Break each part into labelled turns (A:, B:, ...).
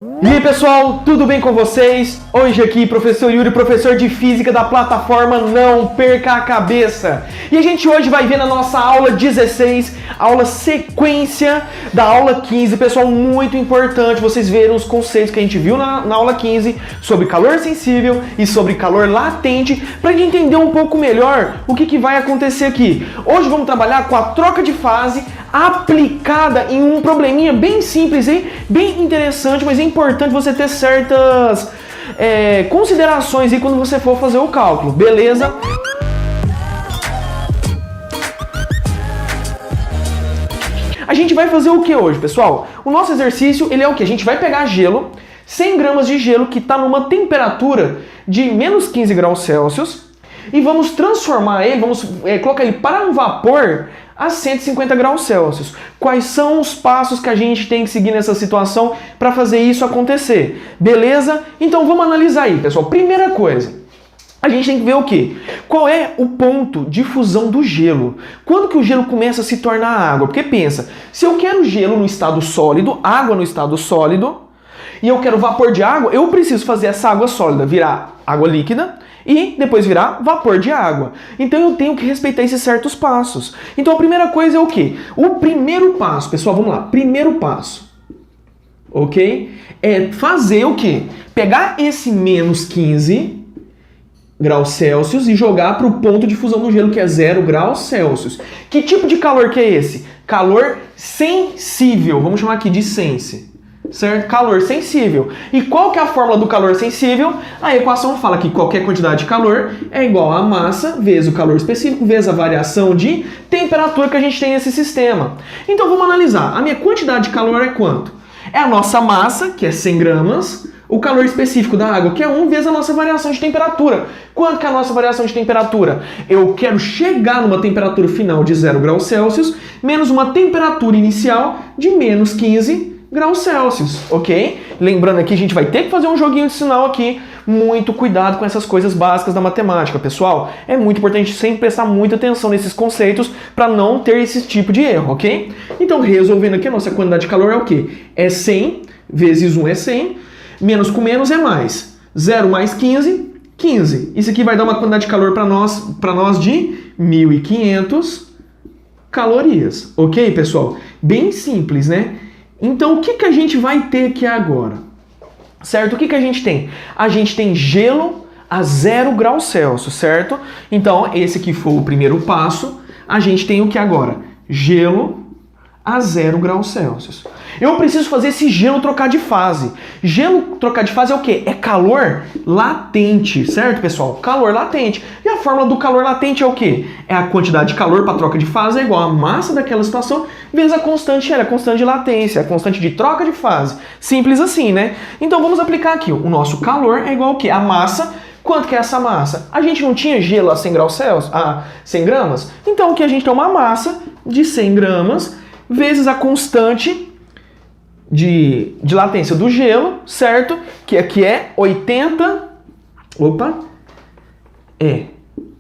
A: E aí pessoal, tudo bem com vocês? Hoje aqui, professor Yuri, professor de Física da plataforma Não Perca a Cabeça. E a gente hoje vai ver na nossa aula 16, aula sequência da aula 15. Pessoal, muito importante vocês verem os conceitos que a gente viu na aula 15 sobre calor sensível e sobre calor latente, para a gente entender um pouco melhor o que vai acontecer aqui. Hoje vamos trabalhar com a troca de fase aplicada em um probleminha bem simples, hein? Bem interessante, mas é importante você ter certas considerações aí quando você for fazer o cálculo, beleza? A gente vai fazer o que hoje, pessoal? O nosso exercício, ele é o que? A gente vai pegar gelo, 100 gramas de gelo que está numa temperatura de menos 15 graus Celsius e vamos transformar ele, vamos colocar ele para um vapor a 150 graus Celsius. Quais são os passos que a gente tem que seguir nessa situação para fazer isso acontecer? Beleza? Então vamos analisar aí, pessoal. Primeira coisa, a gente tem que ver o quê? Qual é o ponto de fusão do gelo? Quando que o gelo começa a se tornar água? Porque pensa, se eu quero gelo no estado sólido, água no estado sólido, e eu quero vapor de água, eu preciso fazer essa água sólida virar água líquida e depois virar vapor de água. Então eu tenho que respeitar esses certos passos. Então a primeira coisa é o quê? O primeiro passo, pessoal, vamos lá. Primeiro passo, ok? É fazer o quê? Pegar esse menos 15 graus Celsius e jogar para o ponto de fusão do gelo, que é 0 graus Celsius. Que tipo de calor que é esse? Calor sensível. Vamos chamar aqui de sense. Certo? Calor sensível. E qual que é a fórmula do calor sensível? A equação fala que qualquer quantidade de calor é igual a massa vezes o calor específico vezes a variação de temperatura que a gente tem nesse sistema. Então vamos analisar. A minha quantidade de calor é quanto? É a nossa massa, que é 100 gramas, o calor específico da água, que é 1, vezes a nossa variação de temperatura. Quanto que é a nossa variação de temperatura? Eu quero chegar numa temperatura final de 0 graus Celsius menos uma temperatura inicial de menos 15 graus Celsius, ok? Lembrando aqui, a gente vai ter que fazer um joguinho de sinal aqui. Muito cuidado com essas coisas básicas da matemática, pessoal. É muito importante sempre prestar muita atenção nesses conceitos para não ter esse tipo de erro, ok? Então, resolvendo aqui, a nossa quantidade de calor é o quê? É 100 vezes 1 é 100, menos com menos é mais. 0 mais 15, 15. Isso aqui vai dar uma quantidade de calor para nós de 1.500 calorias, ok, pessoal? Bem simples, né? Então, o que a gente vai ter aqui agora? Certo? O que a gente tem? A gente tem gelo a 0 graus Celsius, certo? Então, esse aqui foi o primeiro passo. A gente tem o que agora? Gelo a 0 graus Celsius. Eu preciso fazer esse gelo trocar de fase. Gelo trocar de fase é o quê? É calor latente, certo, pessoal? Calor latente. E a fórmula do calor latente é o quê? É a quantidade de calor para troca de fase é igual à massa daquela situação vezes a constante a constante de latência, a constante de troca de fase. Simples assim, né? Então vamos aplicar aqui. O nosso calor é igual ao quê? A massa. Quanto que é essa massa? A gente não tinha gelo a 100 graus Celsius, a 100 gramas? Então o que a gente tem uma massa de 100 gramas vezes a constante de latência do gelo, certo? Que aqui é 80... Opa!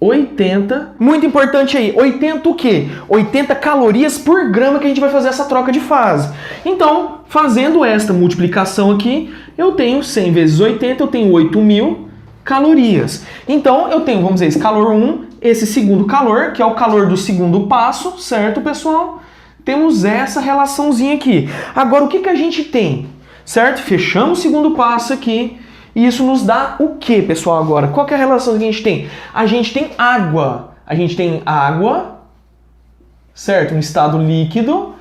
A: 80... Muito importante aí, 80 o quê? 80 calorias por grama que a gente vai fazer essa troca de fase. Então, fazendo esta multiplicação aqui, eu tenho 100 vezes 80, eu tenho 8.000 calorias. Então, eu tenho, vamos dizer, esse calor 1, esse segundo calor, que é o calor do segundo passo, certo, pessoal? Temos essa relaçãozinha aqui. Agora, o que a gente tem? Certo? Fechamos o segundo passo aqui. E isso nos dá o que, pessoal, agora? Qual que é a relação que a gente tem? A gente tem água. A gente tem água, certo? Um estado líquido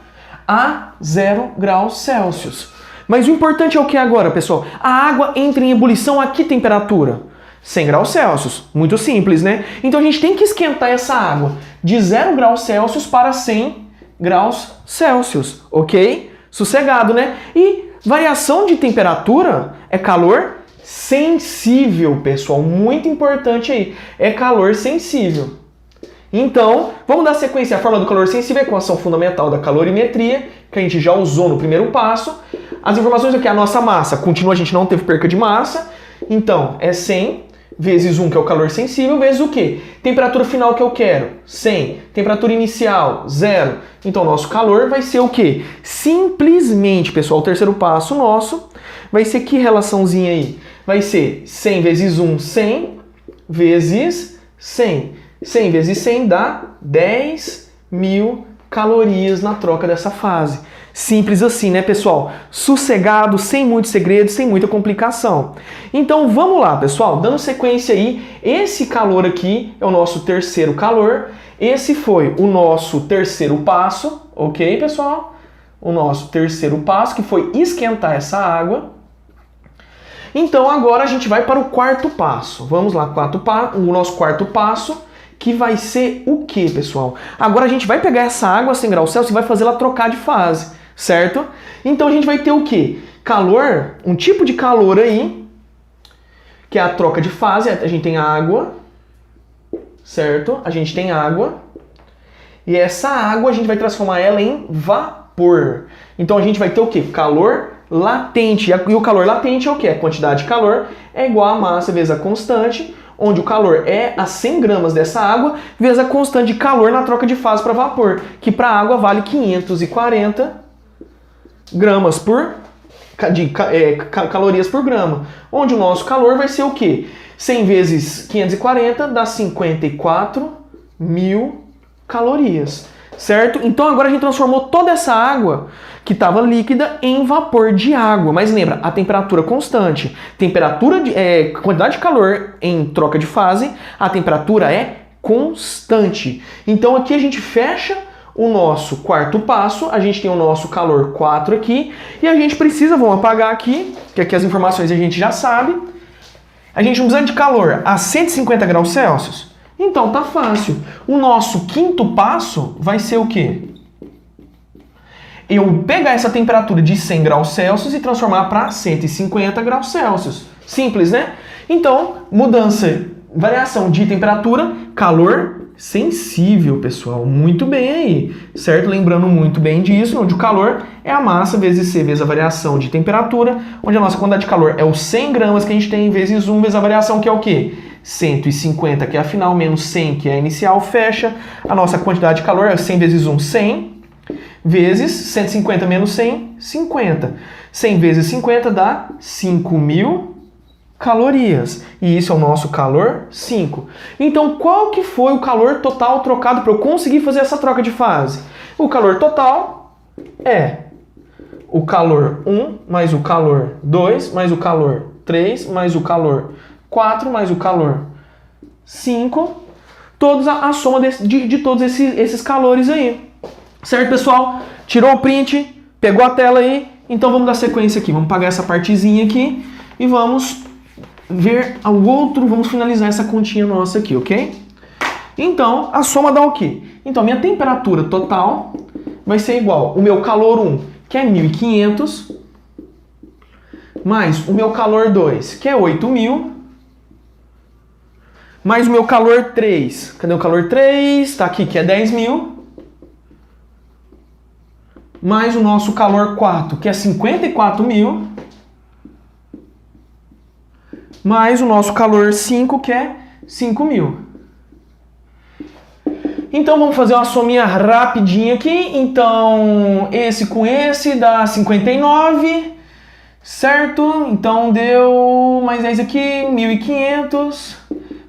A: a 0 graus Celsius. Mas o importante é o que agora, pessoal? A água entra em ebulição a que temperatura? 100 graus Celsius. Muito simples, né? Então, a gente tem que esquentar essa água de 0 graus Celsius para 100 graus Celsius, ok? Sossegado, né? E variação de temperatura é calor sensível, pessoal. Muito importante aí. É calor sensível. Então, vamos dar sequência. A fórmula do calor sensível é a equação fundamental da calorimetria, que a gente já usou no primeiro passo. As informações aqui, a nossa massa continua, a gente não teve perca de massa. Então, é 100 vezes 1, que é o calor sensível, vezes o quê? Temperatura final que eu quero, 100. Temperatura inicial, 0. Então, nosso calor vai ser o quê? Simplesmente, pessoal, o terceiro passo nosso vai ser que relaçãozinha aí? Vai ser 100 vezes 1, 100, vezes 100. 100 vezes 100 dá 10.000 calorias na troca dessa fase. Simples assim, né, pessoal? Sossegado, sem muito segredo, sem muita complicação. Então, vamos lá, pessoal. Dando sequência aí, esse calor aqui é o nosso terceiro calor. Esse foi o nosso terceiro passo, ok, pessoal? O nosso terceiro passo, que foi esquentar essa água. Então, agora a gente vai para o quarto passo. Vamos lá, o nosso quarto passo, que vai ser o quê, pessoal? Agora a gente vai pegar essa água a 100 graus Celsius e vai fazer ela trocar de fase, certo? Então a gente vai ter o quê? Calor, um tipo de calor aí, que é a troca de fase. A gente tem água, certo? A gente tem água. E essa água a gente vai transformar ela em vapor. Então a gente vai ter o quê? Calor latente. E o calor latente é o quê? A quantidade de calor é igual a massa vezes a constante, onde o calor é a 100 gramas dessa água, vezes a constante de calor na troca de fase para vapor, que para a água vale 540 gramas calorias por grama, onde o nosso calor vai ser o quê? 100 vezes 540 dá 54.000 calorias, certo? Então agora a gente transformou toda essa água que estava líquida em vapor de água. Mas lembra, a temperatura constante. Quantidade de calor em troca de fase, a temperatura é constante. Então aqui a gente fecha o nosso quarto passo, a gente tem o nosso calor 4 aqui, e a gente precisa, vamos apagar aqui, que aqui as informações a gente já sabe. A gente não precisa de calor a 150 graus Celsius? Então tá fácil. O nosso quinto passo vai ser o quê? Eu pegar essa temperatura de 100 graus Celsius e transformar para 150 graus Celsius. Simples, né? Então, variação de temperatura, calor sensível, pessoal. Muito bem aí, certo? Lembrando muito bem disso, onde o calor é a massa vezes C vezes a variação de temperatura, onde a nossa quantidade de calor é os 100 gramas que a gente tem, vezes 1 vezes a variação, que é o quê? 150, que é a final, menos 100, que é a inicial, fecha. A nossa quantidade de calor é 100 vezes 1, 100. Vezes 150 menos 100, 50. 100 vezes 50 dá 5.000 calorias. E isso é o nosso calor 5. Então, qual que foi o calor total trocado para eu conseguir fazer essa troca de fase? O calor total é o calor 1 mais o calor 2 mais o calor 3 mais o calor 4 mais o calor 5. A soma de todos esses calores aí. Certo, pessoal? Tirou o print, pegou a tela aí, então vamos dar sequência aqui. Vamos apagar essa partezinha aqui e vamos ver o outro, vamos finalizar essa continha nossa aqui, ok? Então, a soma dá o quê? Então, minha temperatura total vai ser igual o meu calor 1, que é 1.500, mais o meu calor 2, que é 8.000, mais o meu calor 3. Cadê o calor 3? Tá aqui, que é 10.000. Mais o nosso calor 4, que é 54.000, mais o nosso calor 5, que é 5.000. Então vamos fazer uma sominha rapidinha aqui. Então esse com esse dá 59, certo? Então deu mais 10 aqui, 1.500,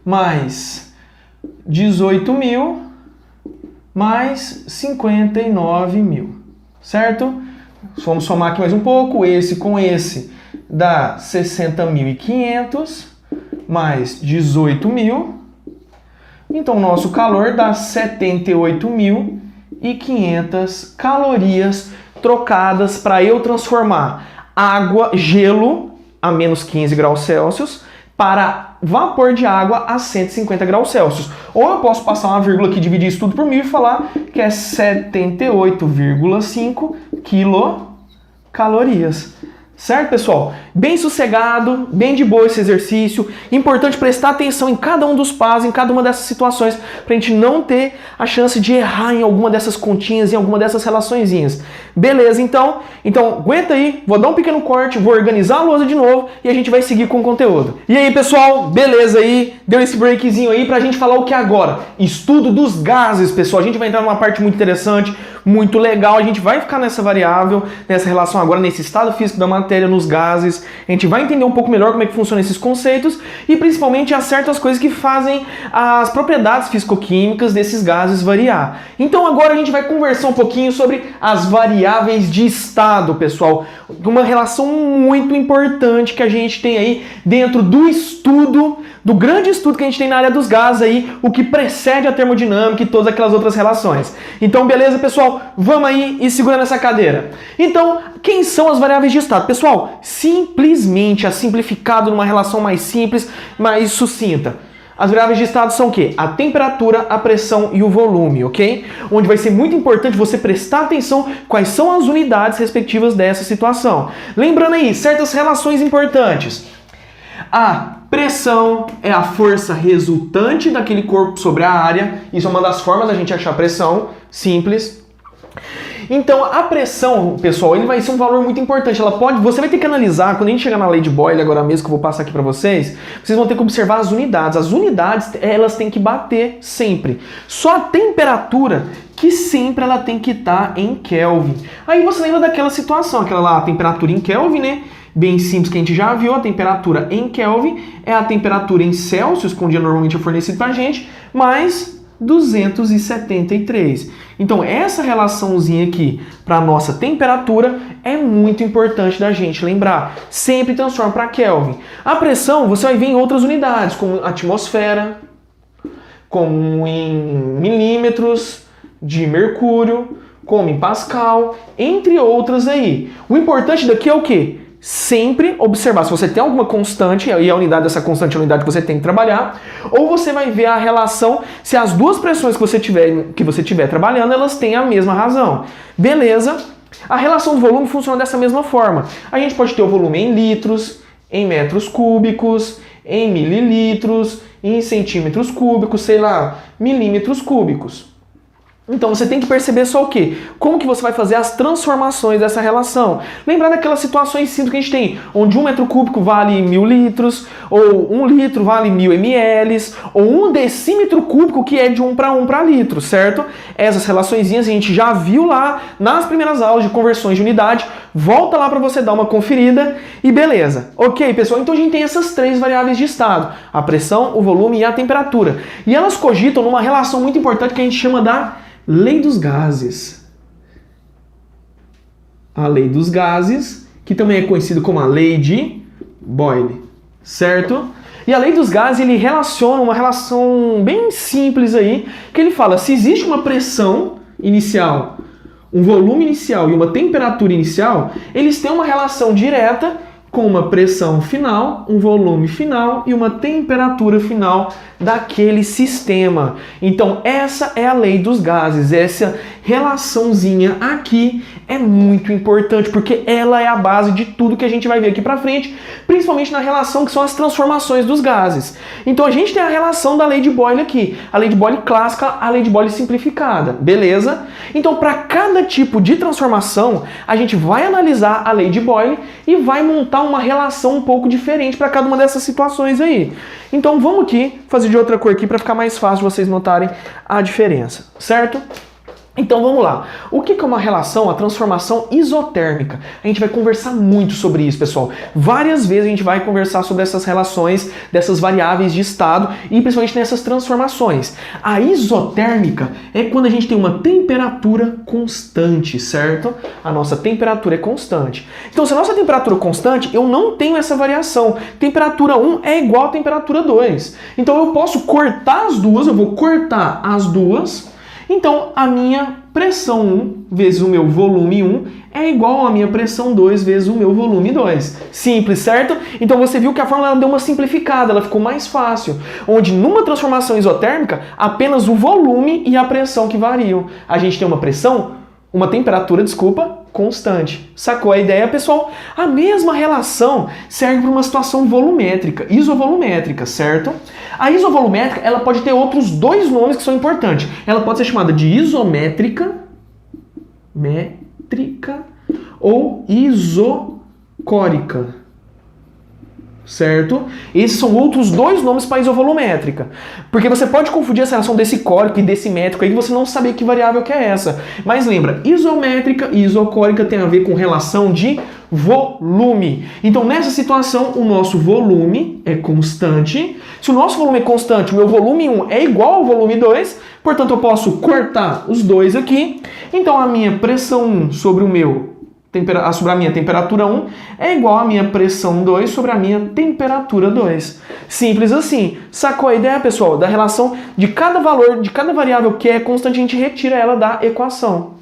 A: mais 18.000, mais 59.000. Certo? Vamos somar aqui mais um pouco. Esse com esse dá 60.500 mais 18.000. Então, o nosso calor dá 78.500 calorias trocadas para eu transformar gelo a menos 15 graus Celsius para vapor de água a 150 graus Celsius. Ou eu posso passar uma vírgula aqui, dividir isso tudo por 1000 e falar que é 78,5 quilocalorias. Certo, pessoal? Bem sossegado, bem de boa esse exercício. Importante prestar atenção em cada um dos passos, em cada uma dessas situações, para a gente não ter a chance de errar em alguma dessas continhas, em alguma dessas relaçõezinhas. Beleza, então aguenta aí, vou dar um pequeno corte, vou organizar a lousa de novo e a gente vai seguir com o conteúdo. E aí, pessoal, beleza aí? Deu esse breakzinho aí pra gente falar o que agora? Estudo dos gases, pessoal. A gente vai entrar numa parte muito interessante, muito legal. A gente vai ficar nessa variável, nessa relação agora, nesse estado físico da matéria, nos gases. A gente vai entender um pouco melhor como é que funcionam esses conceitos e principalmente as certas coisas que fazem as propriedades físico-químicas desses gases variar. Então agora a gente vai conversar um pouquinho sobre as variáveis de estado, pessoal. Uma relação muito importante que a gente tem aí dentro do estudo, do grande estudo que a gente tem na área dos gases aí, o que precede a termodinâmica e todas aquelas outras relações. Então, beleza, pessoal? Vamos aí e segura nessa cadeira. Então, quem são as variáveis de estado? Pessoal, simplesmente, simplificado numa relação mais simples, mais sucinta. As variáveis de estado são o quê? A temperatura, a pressão e o volume, ok? Onde vai ser muito importante você prestar atenção quais são as unidades respectivas dessa situação. Lembrando aí, certas relações importantes. A pressão é a força resultante daquele corpo sobre a área. Isso é uma das formas da gente achar pressão, simples. Então, a pressão, pessoal, ele vai ser um valor muito importante. Você vai ter que analisar, quando a gente chegar na lei de Boyle, agora mesmo que eu vou passar aqui para vocês vão ter que observar as unidades. As unidades, elas têm que bater sempre. Só a temperatura que sempre ela tem que estar em Kelvin. Aí você lembra daquela situação, aquela lá, a temperatura em Kelvin, né? Bem simples que a gente já viu, a temperatura em Kelvin é a temperatura em Celsius, que um dia normalmente é fornecido pra gente, mais 273. Então essa relaçãozinha aqui para a nossa temperatura é muito importante da gente lembrar. Sempre transforma para Kelvin. A pressão você vai ver em outras unidades, como atmosfera, como em milímetros de mercúrio, como em Pascal, entre outras aí. O importante daqui é o quê? Sempre observar se você tem alguma constante, e a unidade dessa constante é a unidade que você tem que trabalhar, ou você vai ver a relação se as duas pressões que você tiver trabalhando, elas têm a mesma razão. Beleza? A relação do volume funciona dessa mesma forma. A gente pode ter o volume em litros, em metros cúbicos, em mililitros, em centímetros cúbicos, sei lá, milímetros cúbicos. Então você tem que perceber só o quê? Como que você vai fazer as transformações dessa relação. Lembrar daquelas situações simples que a gente tem, onde 1 metro cúbico vale 1000 litros, ou 1 litro vale 1000 ml, ou 1 decímetro cúbico que é de 1 para litro, certo? Essas relaçõezinhas a gente já viu lá nas primeiras aulas de conversões de unidade. Volta lá para você dar uma conferida e beleza. Ok, pessoal? Então a gente tem essas três variáveis de estado. A pressão, o volume e a temperatura. E elas cogitam numa relação muito importante que a gente chama da Lei dos gases. A lei dos gases, que também é conhecido como a lei de Boyle, certo? E a lei dos gases, ele relaciona uma relação bem simples aí, que ele fala, se existe uma pressão inicial, um volume inicial e uma temperatura inicial, eles têm uma relação direta com uma pressão final, um volume final e uma temperatura final daquele sistema. Então essa é a lei dos gases, essa relaçãozinha aqui é muito importante, porque ela é a base de tudo que a gente vai ver aqui pra frente, principalmente na relação que são as transformações dos gases. Então a gente tem a relação da lei de Boyle aqui, a lei de Boyle clássica, a lei de Boyle simplificada, beleza? Então para cada tipo de transformação, a gente vai analisar a lei de Boyle e vai montar uma relação um pouco diferente para cada uma dessas situações aí. Então vamos aqui fazer de outra cor aqui para ficar mais fácil vocês notarem a diferença, certo? Então vamos lá. O que é uma relação, a transformação isotérmica? A gente vai conversar muito sobre isso, pessoal. Várias vezes a gente vai conversar sobre essas relações, dessas variáveis de estado e principalmente nessas transformações. A isotérmica é quando a gente tem uma temperatura constante, certo? A nossa temperatura é constante. Então se a nossa temperatura é constante, eu não tenho essa variação. Temperatura 1 é igual a temperatura 2. Então eu posso cortar as duas, eu vou cortar as duas. Então, a minha pressão 1 vezes o meu volume 1 é igual à minha pressão 2 vezes o meu volume 2. Simples, certo? Então você viu que a fórmula deu uma simplificada, ela ficou mais fácil. Onde numa transformação isotérmica, apenas o volume e a pressão que variam. A gente tem uma pressão, uma temperatura, desculpa, constante. Sacou a ideia, pessoal? A mesma relação serve para uma situação volumétrica, isovolumétrica, certo? A isovolumétrica, ela pode ter outros dois nomes que são importantes. Ela pode ser chamada de isométrica, ou isocórica. Certo? Esses são outros dois nomes para isovolumétrica. Porque você pode confundir essa relação desse córico e desse métrico aí, você não saber que variável que é essa. Mas lembra, isométrica e isocórica tem a ver com relação de volume. Então, nessa situação, o nosso volume é constante. Se o nosso volume é constante, o meu volume 1 é igual ao volume 2, portanto, eu posso cortar os dois aqui. Então, a minha pressão 1 sobre o meu sobre a minha temperatura 1 é igual à minha pressão 2 sobre a minha temperatura 2. Simples assim. Sacou a ideia, pessoal? Da relação de cada valor, de cada variável que é constante, a gente retira ela da equação.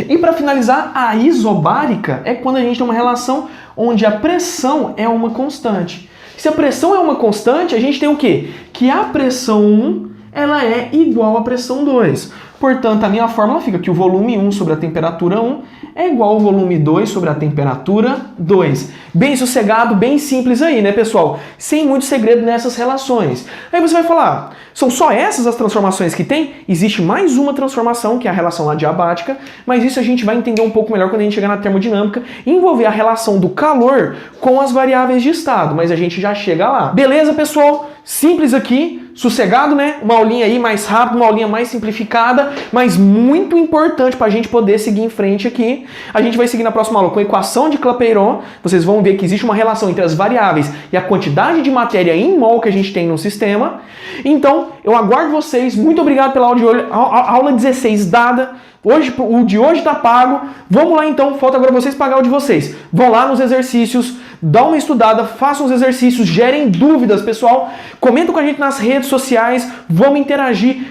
A: E para finalizar, a isobárica é quando a gente tem uma relação onde a pressão é uma constante. Se a pressão é uma constante, a gente tem o quê? Que a pressão 1 ela é igual à pressão 2. Portanto, a minha fórmula fica que o volume 1 sobre a temperatura 1 é igual ao volume 2 sobre a temperatura 2. Bem sossegado, bem simples aí, né, pessoal? Sem muito segredo nessas relações. Aí você vai falar, são só essas as transformações que tem? Existe mais uma transformação, que é a relação adiabática, mas isso a gente vai entender um pouco melhor quando a gente chegar na termodinâmica e envolver a relação do calor com as variáveis de estado, mas a gente já chega lá. Beleza, pessoal? Simples aqui, sossegado, né? Uma aulinha aí mais rápida, uma aulinha mais simplificada, mas muito importante para a gente poder seguir em frente aqui. A gente vai seguir na próxima aula com a equação de Clapeyron. Vocês vão ver que existe uma relação entre as variáveis e a quantidade de matéria em mol que a gente tem no sistema. Então, eu aguardo vocês. Muito obrigado pela aula de hoje. Aula 16 dada. Hoje, o de hoje está pago. Vamos lá então, falta agora vocês pagar o de vocês. Vão lá nos exercícios, dá uma estudada, façam os exercícios, gerem dúvidas, pessoal. Comenta com a gente nas redes sociais, vamos interagir.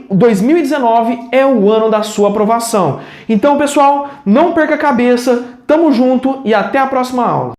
A: 2019 é o ano da sua aprovação. Então, pessoal, não perca a cabeça, tamo junto e até a próxima aula.